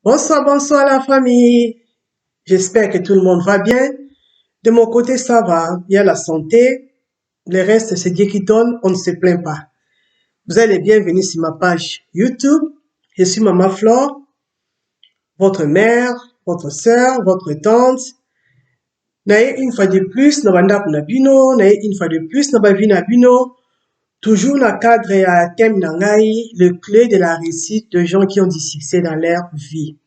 Bonsoir, bonsoir la famille. J'espère que tout le monde va bien. De mon côté, ça va. Il y a la santé. Le reste, c'est Dieu qui donne. On ne se plaint pas. Vous êtes les bienvenus sur ma page YouTube. Je suis Maman Flore, votre mère, votre sœur, votre tante. Naye une fois de plus, na banda na bino. Naye une fois de plus, na bavi na bino. Toujours dans le cadre et à thème nangai, le clé de la réussite de gens qui ont du succès dans leur vie.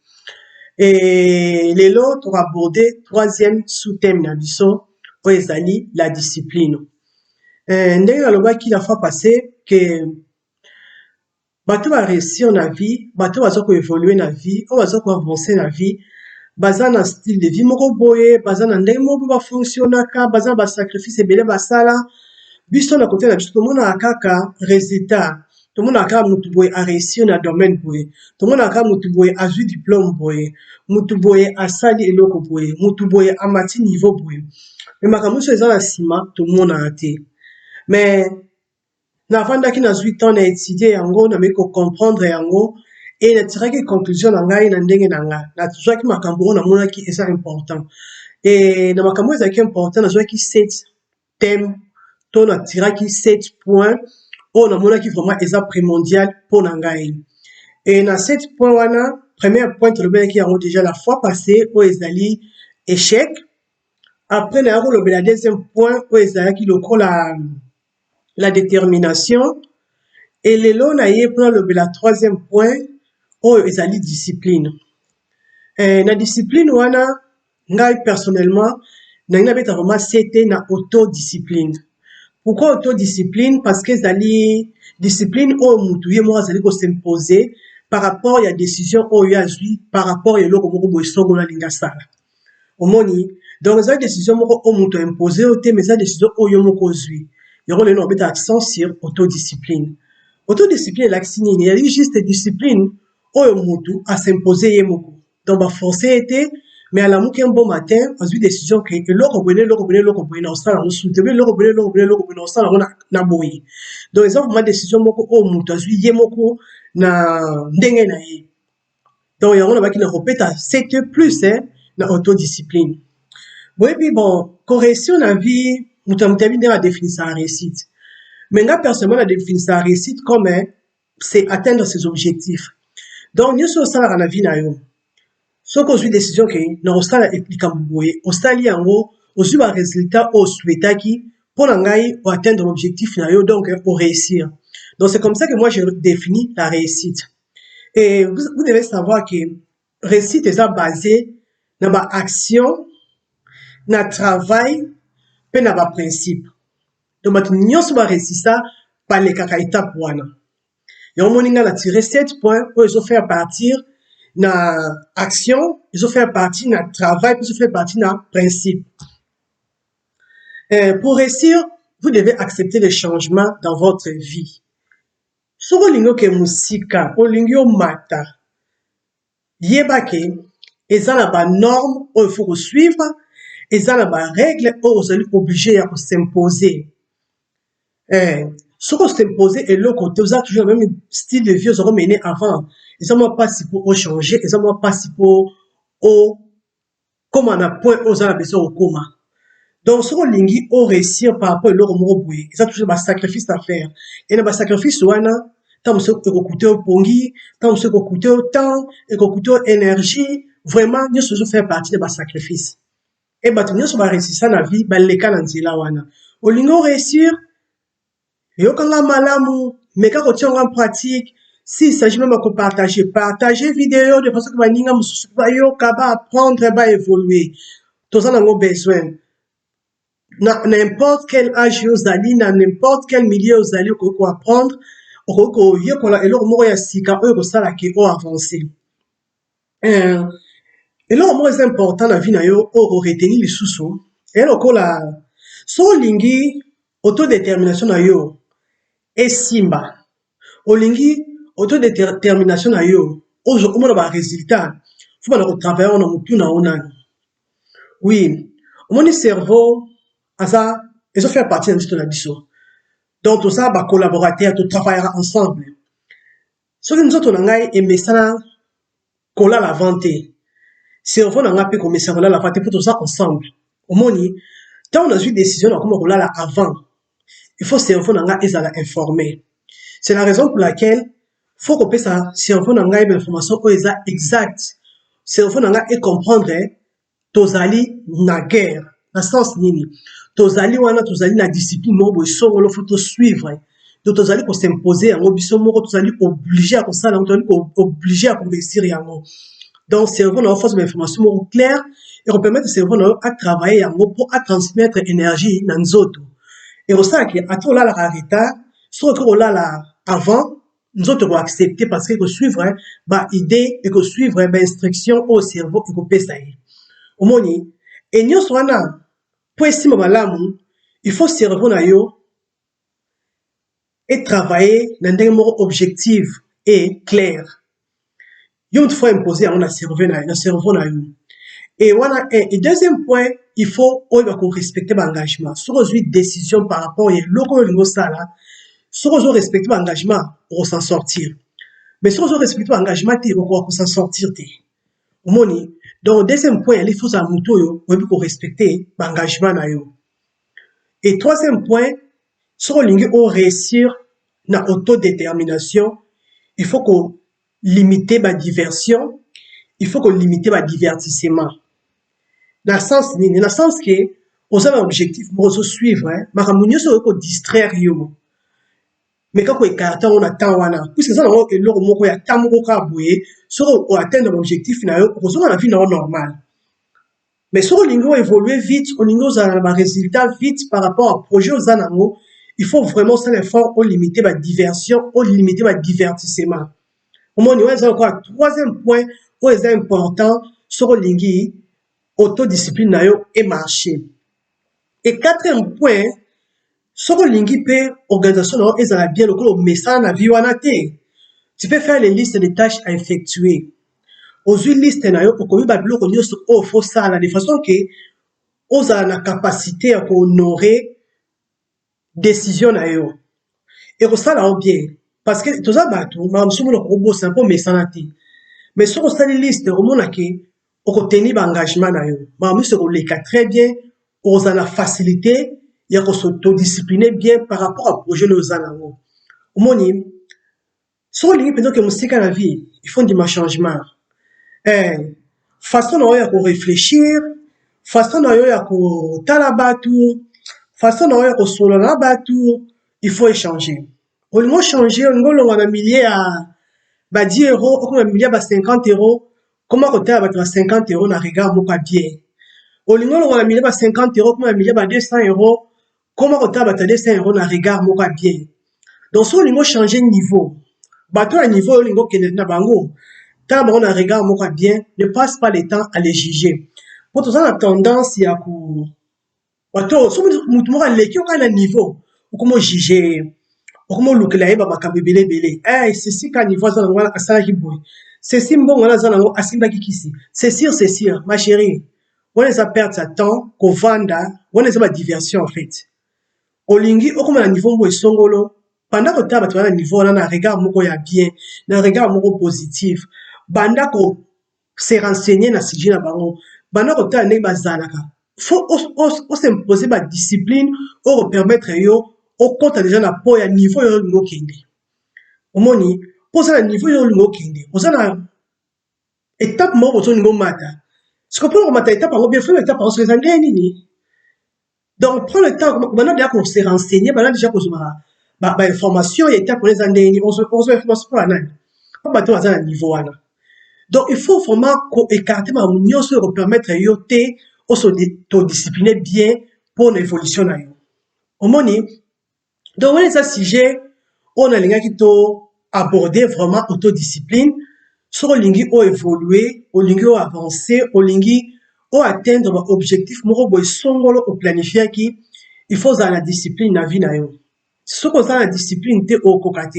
Et lelo abordé troisième sous-thème na biso oyo ezali la discipline. Ndenge nalobaki la fois passée que bato réussir na vie, bato baza évoluer na vie, oyo baza avancer na vie, baza na style de vie moko boye, baza na ndenge moko bafonctionnaka, baza na basacrifice ebele basala. Biso na côté na biso tomonaka kaka résultat, tomonaka kaka mutu boye aréussir na domaine boye, tomonaka kaka mutu boye azwi diplôme boye, mutu boye asali eloko boye, mutu boye amati niveau boye. Me makambo nyonso eza na nsima tomonaka te. Mais navandaki nazwi temps na étudier yango, nameki kocomprendre yango, e natiraki conclusion na ngai na ndenge na ngai. Nazwaki makambo oyo namonaki eza important. E na makambo oyo ezalaki important, nazwaki 7 thèmes to natiraki 7 points oyo namonaki vraiment eza primordial mpo na ngai. Et na 7 points wana, premier point tolobelaki yango déjà la fois passée oyo ezali échec. Après na yako lobela deuxième point oyo ezalaki lokola la détermination. Et lelo na ye mpona lobela troisième point oyo ezali discipline. Na discipline wana ngai personnellement nangi nabeta vraiment c'était na autodiscipline. Pourquoi autodiscipline? Parce que ezali discipline oyo mutu ye moko azali s'imposer par rapport ya décision oyo azwi par rapport ya eloko moko boye songo alingi asala. Omoni, donc eza décision moko oyo mutu impose yo te, mais eza décision oyo moko ozwi. Yango lelo nabeta accent sur autodiscipline. Autodiscipline elakisi nini? Ezali juste discipline oyo mutu as'impose ye moko. Donc baforce ye te, mais alamuki un bon matin azwi décision ke eloko boye na osala yango suite, ebe eloko boye na osala yango na boye. Donc eza vraiment décision moko oyo mutu azwi ye moko na ndenge na ye. Donc yango nabaki na kopeta 7 plus na autodiscipline. Boyebi bon, correction na vie mutu amutabi ndenge adefinisa la réussite. Mais nga personnellement na définisa la réussite comme c'est atteindre ses objectifs. Donc nyonso osalaka na vie na yo, soki ozwi décision ke na osala likambo boye, osali yango, ozwi ba résultat oyo osouhaitaki mpo na ngai atteindre l'objectif na yo, donc réussir. Donc c'est comme ça que moi je définis la réussite. Et vous devez savoir que réussite eza basé na ba action, na travail, pe na ba principe. Donc bato nyonso ba réussissa balekaka étape wana. Yango moni nga na tiré 7 points oyo ezofaire partir na action, ezofaire partie na travail, puis ezofaire partie na principe. Pour réussir, vous devez accepter les changements dans votre vie. Soki olingi oke mosika, olingi omata, yeba ke eza na banorme oyo faut kosuivre, eza na barègle oyo ozali obligé ya kos'impose. Soki os'impose eloko te, oza toujours le même style de vie ozali omene avant, eza mwa mpasi mpo ochanger, eza mwa mpasi mpo okóma na point oyo oza na besoin kokóma. Donc soki olingi oréussir par rapport eloko moko boye, eza toujours basacrifice à faire. Et na basacrifice wana, ntango mosusu ekokute yo pongi, ntango mosusu ekokute yo temps, ekokute yo énergie, vraiment nyonso ezofaire partie de basacrifice. E bato nyonso baréussissa na vie baleka na nzela wana. Olingi oréussir, yokanga malamu, meka kotia yango en pratique. S'il s'agit même de partager vidéo de façon que baninga mosusu bayoka, apprendre, évoluer. Toza nango besoin. Na n'importe quel âge ozali, na n'importe quel milieu ozali, okoki apprendre, okoki koyekola eloko moko ya sika oyo kosalaki oyo avancer. Eloko moko eza important na vie na yo oyo retenir lisusu, elokola so olingi autodétermination na yo esimba, olingi autodétermination na yo oyo omona ba résultat, faut bana kotravailler na mutu na onani. Oui, omoni cerveau aza ezofaire partie na nzito na biso. Donc tosala ba collaborateur, to travaillera ensemble. Soki nzoto na ngai emesana kola la vente. Cerveau n'a pas pu commencer à la vente pour tout ça ensemble. Au moni, tant on a eu une décision comme kola la avant, il faut cerveau n'a pas été informé. C'est la raison pour laquelle faut que ça cerveau n'a pas l'information exacte. Cerveau n'a pas comprendre tozali na guerre. Na sens nini. Tozali wana tozali na discipline moko songolo faut to suivre. Donc tozali ko s'imposer yango biso moko tozali obligé à kosala tozali obligé à investir yango. Donc cerveau na force d'information moko claire et on permet au cerveau à travailler yango pour à transmettre énergie na nzoto. Et osala que ato la retard, soit que la avant nous autres ko accepter parce que ko suivre ba idée et ko suivre ba instruction au cerveau et ko pesa. Omoni, et nyonso wana po esima malamu, il faut cerveau na yo et travailler dans des mots objectifs et clairs. Yo faut imposer à cerveau na yo. Et voilà, et deuxième point, il faut respecter l'engagement. Si vous avez une décision par rapport à l'euro sala, si vous respecter l'engagement, on s'en sortir. Mais si vous respecter l'engagement, on s'en sortir. Omoni, donc deuxième point, il faut ça muto yo, pour respecter l'engagement na yo. Et troisième point, si on réussir na autodétermination, il faut qu'on limite la diversion, il faut qu'on limite le divertissement. Dans le sens que, on a un objectif pour se suivre, mais on se distraire. Mais quand on est carton, on attend, puisque ça, on est l'euro moko ya tamoko kaboué, sur on atteint l'objectif, on a la vie normale. Mais si on veut évoluer vite, on veut un résultat vite par rapport au projet aux anamo, il faut vraiment faire l'effort pour limiter la diversion, pour limiter le divertissement. Au moins, il y a encore un troisième point où est important sur l'ingui, autodiscipline et marché. Et quatrième point, sur l'ingui peut organisation est bien le message na vie tu peux faire les listes de tâches à effectuer. Aux listes na yo pour que ba biloko nyonso o faut ça de façon que aux a la capacité à honorer décision na yo. Et que ça là bien parce que tout ça bateau ma msumu le robot c'est un peu messanati. Mais sur cette liste au mona que au tenir engagement na yo. Ma msumu ko le très bien aux a la facilité il y a qu'on s'autodiscipliner bien par rapport au projet nos anango. Au moni sur les peut que musique la vie, il faut du changement. Façon na yo ya ko réfléchir, façon na yo ya ko tala batu, façon na yo ya ko solo na batu, il faut échanger. Au lieu changer, on va na millier à 10 euros, ou un millier à 50 euros, comment on t'a 50 euros na regard moko bien. Au lieu on va na millier à 50 euros, ou un millier à 200 euros, comment on t'a 200 euros na regard moko bien. Donc si on veut changer de niveau, bateau à niveau lingo que na bango. Quand on a regard moko bien, ne passe pas le temps à les juger. Pour tout ça, la tendance, il y a pour, bateau, si vous m'a l'équipe à un niveau, ou comment juger, ou comment look la eba baka bébélé belé. Ceci qu'à niveau, ça n'a pas ça qui bouille. Ceci bon, on a ça n'a pas asimba kikisi. C'est sûr, ma chérie. On les a perdu sa temps, qu'on vanda, on les a ma diversion, en fait. Olingi, ou comment à niveau, où est songolo, pendant que tu as un niveau, on a un regard moko ya bien, un regard moko positif. Banda ko se renseigner na siji na bango banda ko ta ne bazalaka faut s'imposer ba discipline pour permettre yo au compte déjà na po ya niveau yo lingo kende omoni pour ça niveau yo lingo kende pour ça na étape mo bozo lingo mata ce que pour mata étape ngo bien fait étape en se nini donc prends le temps banda déjà ko se renseigner banda déjà ko ba information étape pour les andeni on se information pour anani pas bato à niveau wana. Donc, il faut vraiment écarter ma union pour permettre à yoté ou se discipliner bien pour l'évolution. Au moni, donc, on les a sujet, on a l'ingé qui aborder vraiment autodiscipline, sur l'ingé ou évoluer, au l'ingé ou avancer, au l'ingé ou atteindre l'objectif, moro boy songolo ou planifier qui, il faut dans la discipline na vie na yo. Ce qu'on a la discipline te au kokate.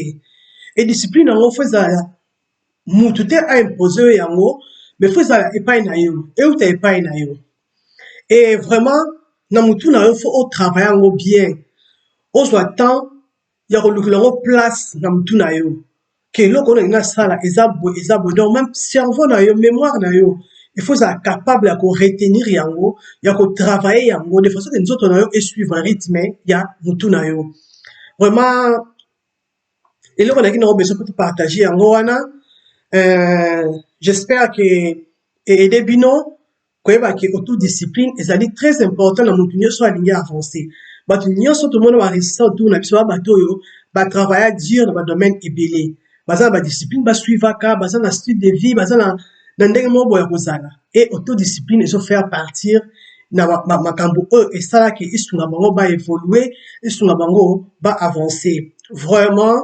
Et discipline en fait ça mutu te a imposé yango mais faut ça epai na yo et ou ta epai na yo et vraiment na mutu na yo faut travailler yango bien on soit temps ya ko lukela place na mutu na yo que eloko oyo nalingi nasala eza boye donc même cerveau na yo mémoire na yo il faut ozala capable ya koretenir yango ya kotravaille yango de façon ke nzoto na yo esuivre rythme ya mutu na yo vraiment eloko nalingi nango besoin mpo topartage yango wana j'espère que aide bino koyeba ke autodiscipline ezali très important na motu nyonso alingi avancer bato nyonso tomona baresistant autour na biso ba bato oyo batravailla dur na badomaine ebele baza na badiscipline basuivaka baza na style de vie baza na ndenge moko boye ya kozala e autodiscipline ezofaire partir na makambo oyo esalaki esunga bango baévolue esunga bango baavancer vraiment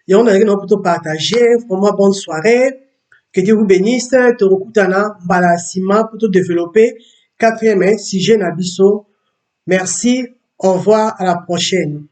yango nalingi nango mpo topartage vraiment bonne soirée. Que Dieu vous bénisse. Torokutana, mbala nsima pour te développer. Quatrième sujet nabiso. Merci. Au revoir. À la prochaine.